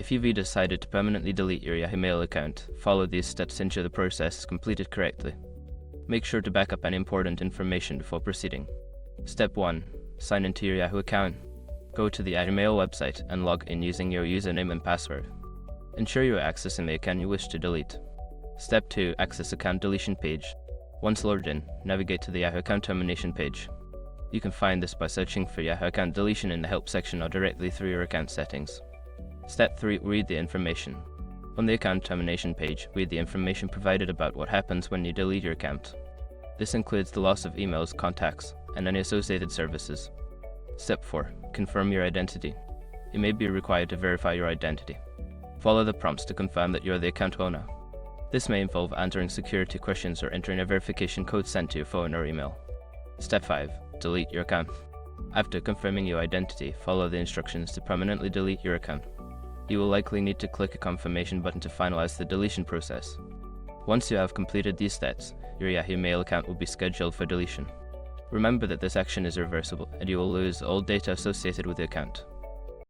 If you've decided to permanently delete your Yahoo Mail account, follow these steps to ensure the process is completed correctly. Make sure to back up any important information before proceeding. Step 1. Sign into your Yahoo account. Go to the Yahoo Mail website and log in using your username and password. Ensure you are accessing the account you wish to delete. Step 2. Access account deletion page. Once logged in, navigate to the Yahoo account termination page. You can find this by searching for Yahoo account deletion in the help section or directly through your account settings. Step 3. Read the information. On the account termination page, read the information provided about what happens when you delete your account. This includes the loss of emails, contacts, and any associated services. Step 4. Confirm your identity. You may be required to verify your identity. Follow the prompts to confirm that you are the account owner. This may involve answering security questions or entering a verification code sent to your phone or email. Step 5. Delete your account. After confirming your identity, follow the instructions to permanently delete your account. You will likely need to click a confirmation button to finalize the deletion process. Once you have completed these steps, your Yahoo Mail account will be scheduled for deletion. Remember that this action is reversible and you will lose all data associated with the account.